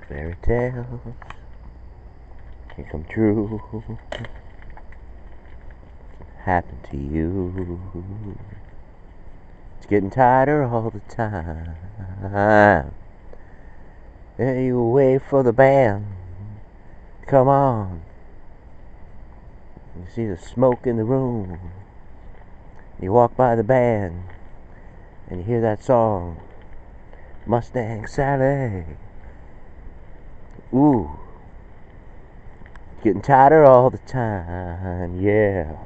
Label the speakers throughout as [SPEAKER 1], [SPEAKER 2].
[SPEAKER 1] Fairy tales can come true. Happen to you. It's getting tighter all the time. There you wait for the band. Come on. You see the smoke in the room. You walk by the band and you hear that song, Mustang Sally. Ooh, getting tighter all the time, yeah.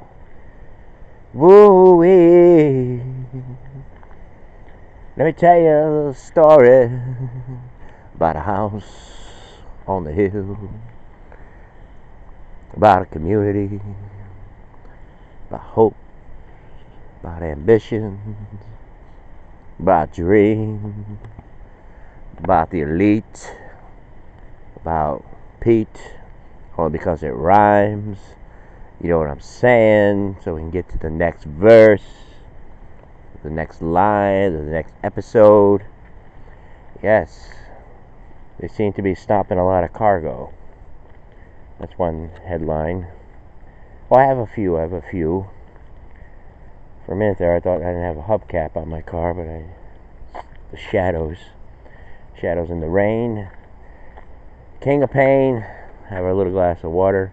[SPEAKER 1] Woo-wee. Let me tell you a little story about a house on the hill, about a community, about hope, about ambition, about dreams, about the elite, about Pete, only because it rhymes. You know what I'm saying? So we can get to the next verse, the next line, the next episode. Yes, they seem to be stopping a lot of cargo. That's one headline. Well, I have a few. For a minute there, I thought I didn't have a hubcap on my car, but the shadows in the rain. King of pain. Have a little glass of water.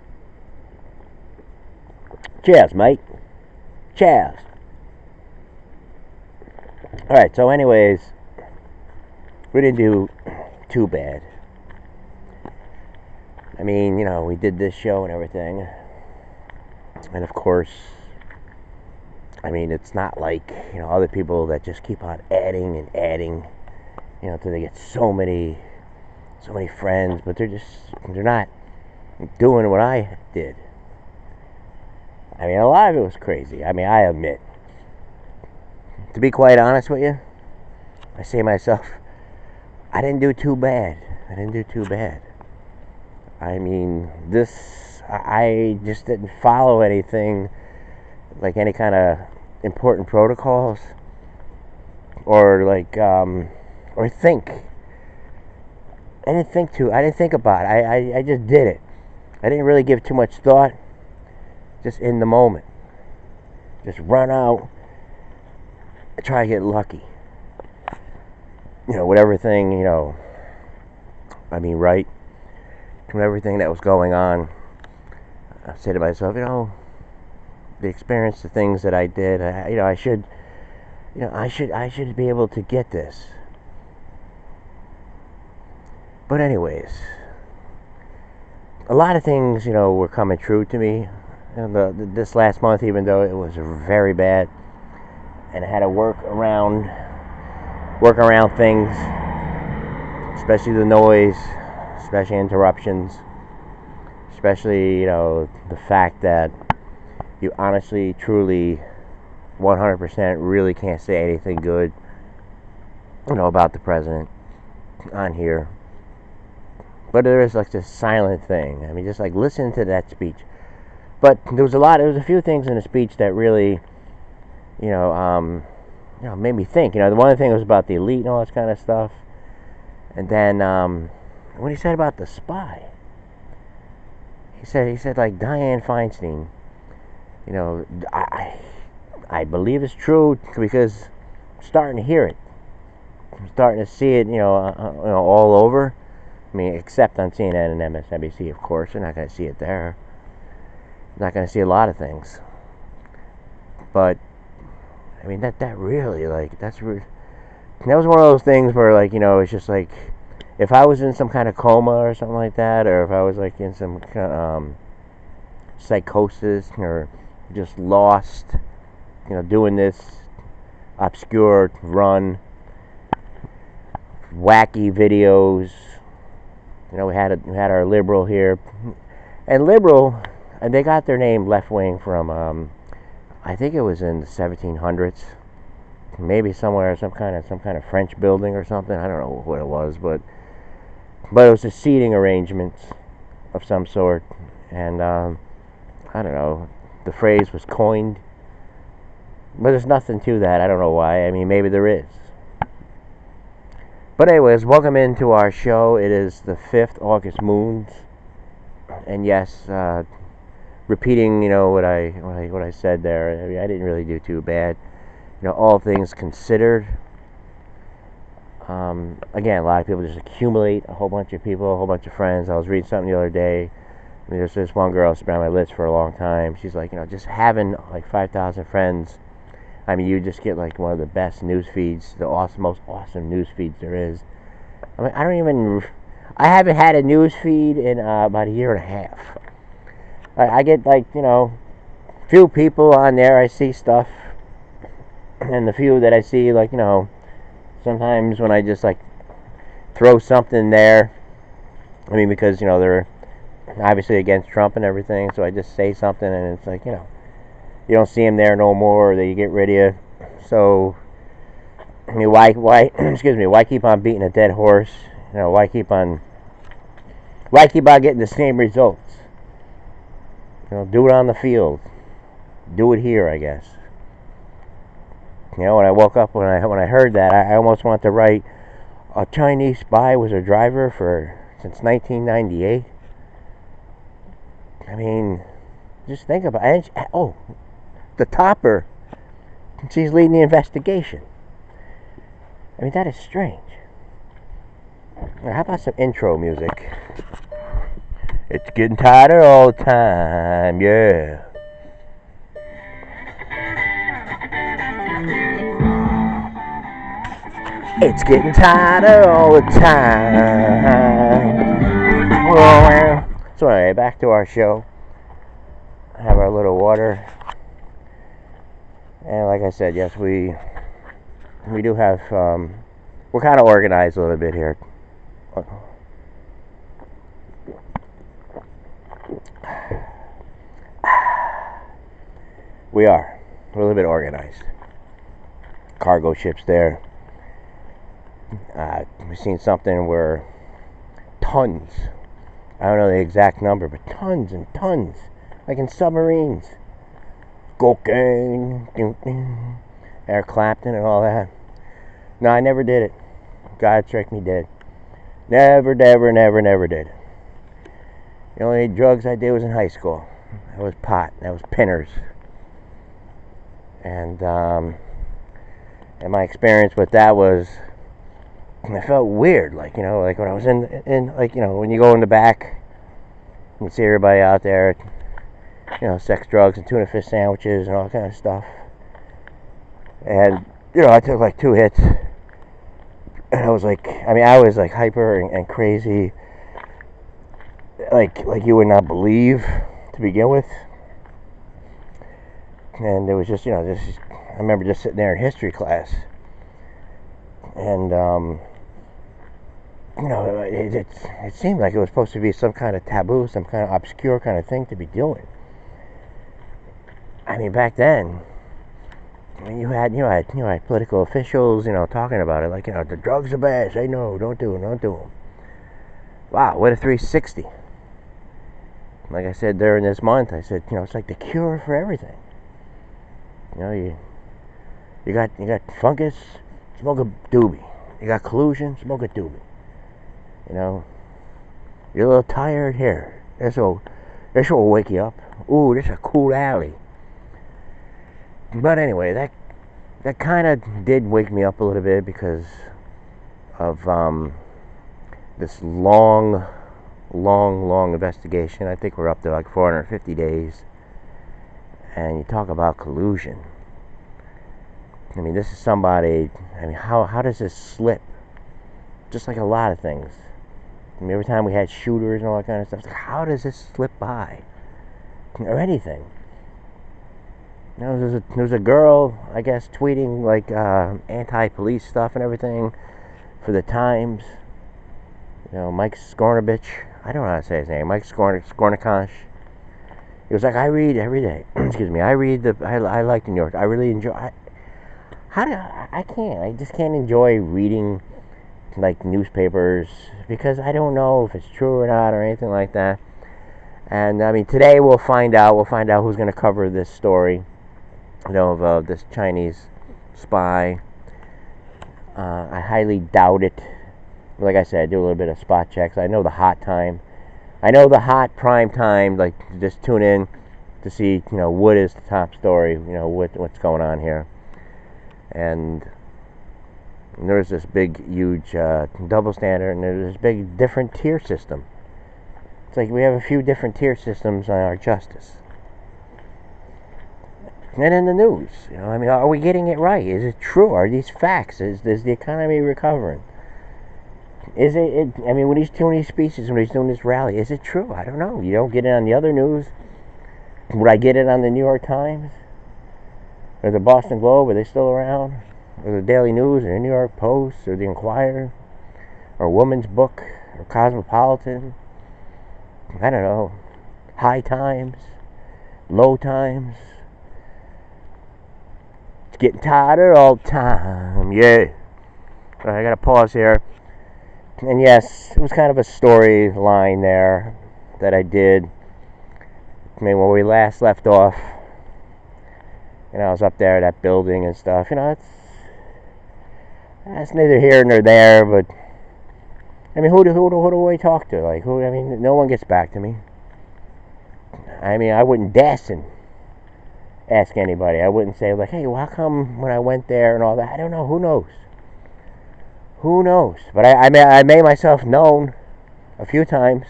[SPEAKER 1] Cheers, mate. Cheers. Alright, so anyways, we didn't do too bad. I mean, you know, we did this show and everything. And of course, I mean, it's not like, you know, other people that just keep on adding and adding, you know, till they get so many friends, but they're not doing what I did. I mean, a lot of it was crazy. I mean, I admit. To be quite honest with you, I say to myself, I didn't do too bad. I mean, I just didn't follow anything, like any kind of important protocols, or like, or think. I didn't think about it. I just did it. I didn't really give too much thought. Just in the moment. Just run out. Try to get lucky. You know, with everything, you know, I mean, right? From everything that was going on, I said to myself, you know, the experience, the things that I did, I should be able to get this. But anyways, a lot of things, you know, were coming true to me. And this last month, even though it was very bad, and I had to work around things, especially the noise, especially interruptions, especially, you know, the fact that you honestly, truly, 100% really can't say anything good, you know, about the president on here. But there is like this silent thing. I mean, just like listen to that speech. But there was a few things in the speech that really, you know, made me think. You know, the one thing was about the elite and all this kind of stuff. And then, what he said about the spy. He said like Dianne Feinstein, you know, I believe it's true because I'm starting to hear it. I'm starting to see it, you know, all over. I mean, except on CNN and MSNBC, of course. You're not going to see it there. Not going to see a lot of things, but I mean that really, like, that was one of those things where, like, you know, it's just like if I was in some kind of coma or something like that, or if I was like in some kind of psychosis or just lost, you know, doing this obscure run, wacky videos. You know, we had our liberal here, and liberal. And they got their name left wing from, I think it was in the 1700s, maybe somewhere, some kind of French building or something. I don't know what it was, but it was a seating arrangement of some sort, and I don't know. The phrase was coined, but there's nothing to that. I don't know why. I mean, maybe there is. But anyways, welcome into our show. It is the 5th August moons, and yes, repeating, what I said there. I mean, I didn't really do too bad. All things considered. Again, a lot of people just accumulate a whole bunch of people, a whole bunch of friends. I was reading something the other day. I mean, there's this one girl who's been on my list for a long time. She's like, just having like 5,000 friends. I mean, you just get like one of the best news feeds, the most awesome news feeds there is. I mean, I haven't had a news feed in about a year and a half. I get like, few people on there. I see stuff, and the few that I see, like, sometimes when I just like throw something there, I mean, because they're obviously against Trump and everything, so I just say something, and it's like, you don't see them there no more, or they get rid of you. So I mean, why excuse me, why keep on beating a dead horse? Why keep on getting the same results? Do it on the field. Do it here, I guess. When I woke up, when I heard that, I almost wanted to write, a Chinese spy was a driver since 1998. I mean, just think about it. Oh, the topper, she's leading the investigation. I mean, that is strange. Now, how about some intro music? It's getting tighter all the time, yeah. It's getting tighter all the time. So anyway, back to our show. Have our little water. And like I said, yes, we do have, we're kind of organized a little bit here. We're a little bit organized. Cargo ships there. We've seen something where tons, I don't know the exact number, but tons and tons, like in submarines, cocaine, Eric Clapton and all that. No, I never did it. God struck me dead. Never did. The only drugs I did was in high school. That was pot. That was pinners. And my experience with that was, I felt weird, like when I was in when you go in the back, you see everybody out there, sex, drugs, and tuna fish sandwiches and all that kind of stuff. And I took like 2 hits, and I was like, I was like hyper and crazy, like you would not believe to begin with. And it was just, I remember just sitting there in history class, and it seemed like it was supposed to be some kind of taboo, some kind of obscure kind of thing to be doing. I mean, back then, you had political officials, talking about it, like, the drugs are bad. Say no, don't do them. Wow, what a 360. Like I said during this month, I said, it's like the cure for everything. You got fungus, smoke a doobie. You got collusion, smoke a doobie. You're a little tired here. This will wake you up. Ooh, this is a cool alley. But anyway, that kind of did wake me up a little bit because of this long investigation. I think we're up to like 450 days. And you talk about collusion. I mean, this is somebody. I mean, how does this slip? Just like a lot of things. I mean, every time we had shooters and all that kind of stuff, it's like, how does this slip by? Or anything. There's a girl, I guess, tweeting like anti-police stuff and everything for the Times. Mike Skornabich. I don't know how to say his name. Mike Skornikosh. He was like, I read every day. Excuse me. I like the New York. I really enjoy. I just can't enjoy reading like newspapers because I don't know if it's true or not or anything like that. And I mean, today we'll find out. We'll find out who's going to cover this story. Of this Chinese spy. I highly doubt it. Like I said, I do a little bit of spot checks. I know the hot time. I know the hot prime time. Like, just tune in to see, what is the top story. What's going on here. And there's this big, huge double standard, and there's this big different tier system. It's like we have a few different tier systems on our justice. And in the news, are we getting it right? Is it true? Are these facts? Is the economy recovering? Is it when he's doing these speeches, when he's doing this rally, is it true? I don't know. You don't get it on the other news. Would I get it on the New York Times? Or the Boston Globe? Are they still around? Or the Daily News? Or the New York Post? Or the Inquirer? Or Woman's Book? Or Cosmopolitan? I don't know. High Times? Low Times? It's getting tighter all the time. Yeah. I gotta pause here. And yes, it was kind of a storyline there that I did. When we last left off, I was up there at that building and stuff. That's neither here nor there. But who do I talk to? Like, who? No one gets back to me. I wouldn't dast and ask anybody. I wouldn't say, like, hey, well, how come when I went there and all that? I don't know. Who knows? Who knows? But I made myself known a few times.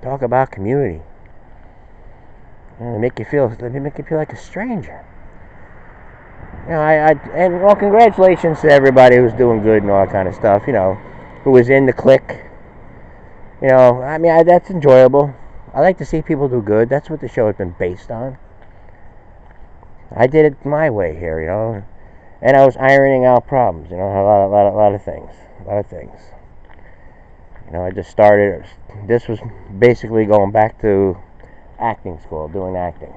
[SPEAKER 1] Talk about community. Let me make you feel like a stranger. Congratulations to everybody who's doing good and all that kind of stuff. Who was in the clique. That's enjoyable. I like to see people do good. That's what the show has been based on. I did it my way here, and I was ironing out problems. A lot of things. I just started. This was basically going back to acting school, doing acting.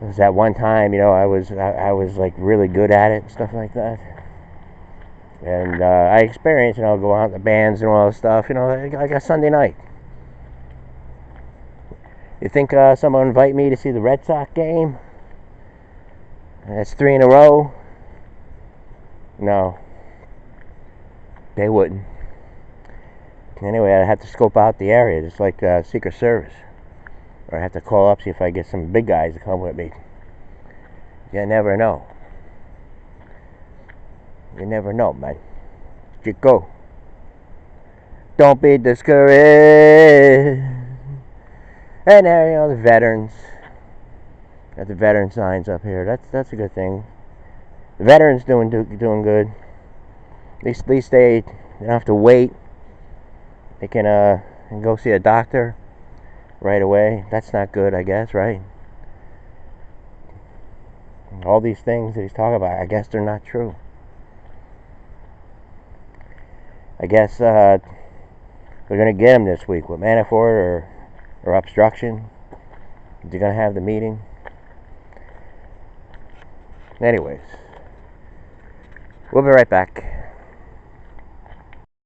[SPEAKER 1] It was that one time, I was like really good at it and stuff like that. And I experienced, go out in the bands and all that stuff. Like a Sunday night. You think someone would invite me to see the Red Sox game? That's 3 in a row. No, they wouldn't. Anyway, I'd have to scope out the area, just like Secret Service. Or I'd have to call up, see if I get some big guys to come with me. You never know. You never know, man. You go. Don't be discouraged. And there, the veterans. Got the veteran signs up here. That's a good thing. The veterans doing good. At least they don't have to wait. They can go see a doctor right away. That's not good, I guess, right? All these things that he's talking about, I guess they're not true. I guess they're going to get him this week with Manafort or obstruction. They're going to have the meeting. Anyways, we'll be right back.